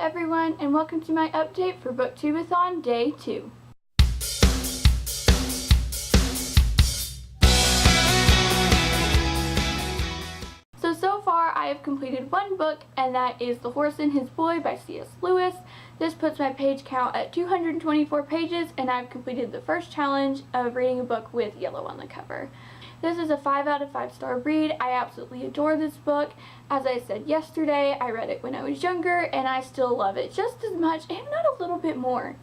everyone, and welcome to my update for Booktubeathon Day 2. So far I have completed one book, and that is The Horse and His Boy by C.S. Lewis. This puts my page count at 224 pages, and I've completed the first challenge of reading a book with yellow on the cover. This is a 5 out of 5 star read. I absolutely adore this book. As I said yesterday, I read it when I was younger, and I still love it just as much, if not a little bit more,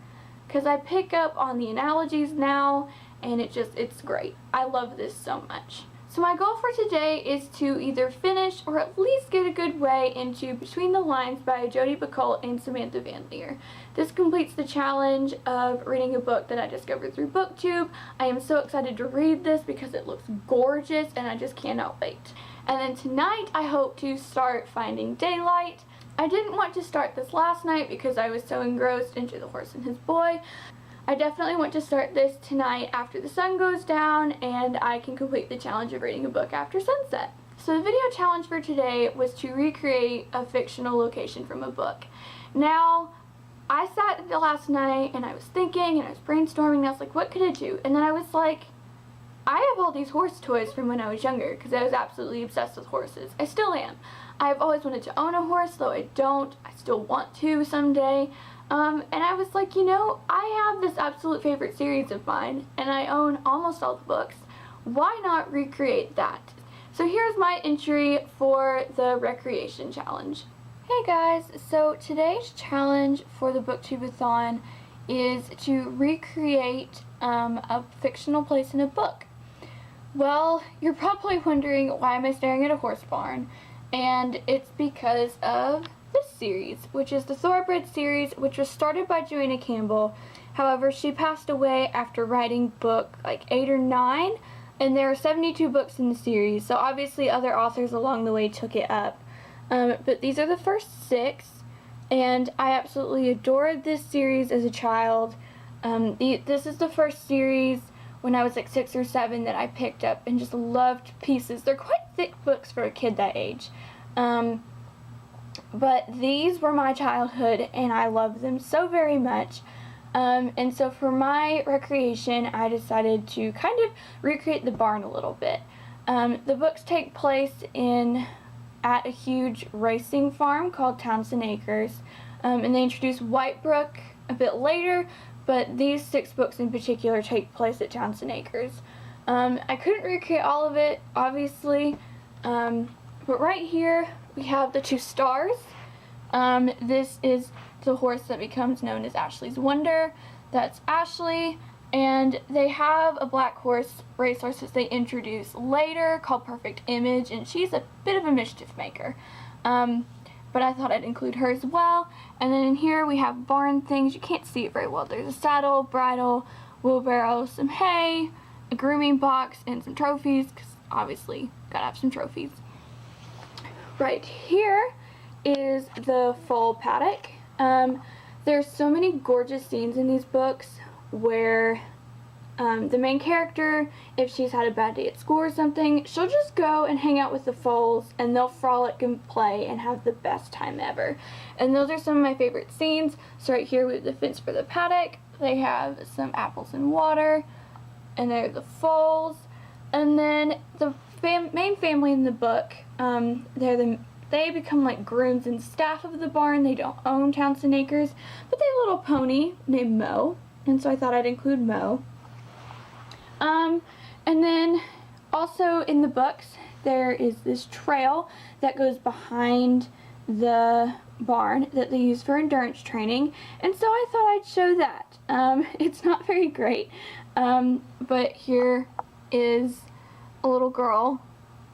because I pick up on the analogies now, and it's great. I love this so much. So my goal for today is to either finish or at least get a good way into Between the Lines by Jodi Picoult and Samantha Van Leer. This completes the challenge of reading a book that I discovered through BookTube. I am so excited to read this because it looks gorgeous and I just cannot wait. And then tonight I hope to start Finding Daylight. I didn't want to start this last night because I was so engrossed into The Horse and His Boy. I definitely want to start this tonight after the sun goes down and I can complete the challenge of reading a book after sunset. So the video challenge for today was to recreate a fictional location from a book. Now, I sat the last night and I was thinking and I was brainstorming and I was like, what could I do? And then I was like, I have all these horse toys from when I was younger because I was absolutely obsessed with horses. I still am. I've always wanted to own a horse, though I don't. I still want to someday. And I was like, you know, I have this absolute favorite series of mine, and I own almost all the books. Why not recreate that? So here's my entry for the Recreation Challenge. Hey guys, so today's challenge for the Booktubeathon is to recreate a fictional place in a book. Well, you're probably wondering, why am I staring at a horse barn? And it's because of this series, which is the Thoroughbred series, which was started by Joanna Campbell. However, she passed away after writing book like 8 or 9, and there are 72 books in the series, so obviously other authors along the way took it up. But these are the first 6, and I absolutely adored this series as a child. This is the first series when I was like 6 or 7 that I picked up and just loved pieces. They're quite thick books for a kid that age. But these were my childhood and I love them so very much. And so for my recreation, I decided to kind of recreate the barn a little bit. The books take place at a huge racing farm called Townsend Acres. And they introduce Whitebrook a bit later, but these 6 books in particular take place at Townsend Acres. I couldn't recreate all of it, obviously, but right here we have the 2 stars. This is the horse that becomes known as Ashley's Wonder. That's Ashley, and they have a black racehorse that they introduce later called Perfect Image, and she's a bit of a mischief maker. But I thought I'd include her as well. And then in here we have barn things. You can't see it very well. There's a saddle, bridle, wheelbarrow, some hay, a grooming box, and some trophies, because obviously gotta have some trophies. Right here is the foal paddock. There's so many gorgeous scenes in these books where the main character, if she's had a bad day at school or something, she'll just go and hang out with the foals and they'll frolic and play and have the best time ever. And those are some of my favorite scenes. So right here we have the fence for the paddock. They have some apples and water, and they're the foals. And then the main family in the book, they become like grooms and staff of the barn. They don't own Townsend Acres, but they have a little pony named Mo, and so I thought I'd include Mo. And then also in the books there is this trail that goes behind the barn that they use for endurance training, and so I thought I'd show that. It's not very great, but here is a little girl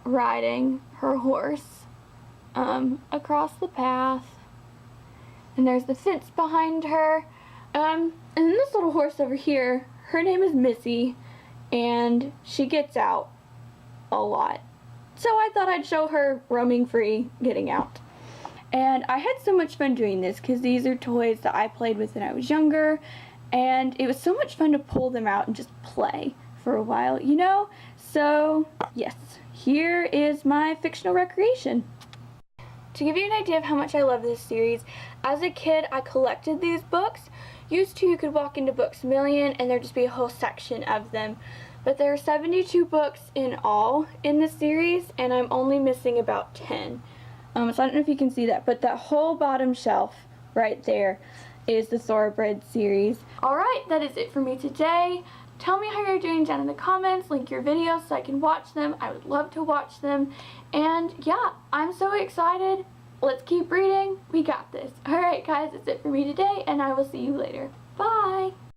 riding her horse across the path, and there's the fence behind her, and then this little horse over here, her name is Missy, and she gets out a lot, so I thought I'd show her roaming free, getting out. And I had so much fun doing this because these are toys that I played with when I was younger, and it was so much fun to pull them out and just play for a while, you know? So yes, here is my fictional recreation. to give you an idea of how much I love this series, as a kid I collected these books. Used to, you could walk into Books A Million and there'd just be a whole section of them. But there are 72 books in all in this series, and I'm only missing about 10. So I don't know if you can see that, but that whole bottom shelf right there is the Thoroughbred series. Alright, that is it for me today. Tell me how you're doing down in the comments. Link your videos so I can watch them. I would love to watch them. And yeah, I'm so excited. Let's keep reading. We got this. Alright guys, that's it for me today, and I will see you later. Bye!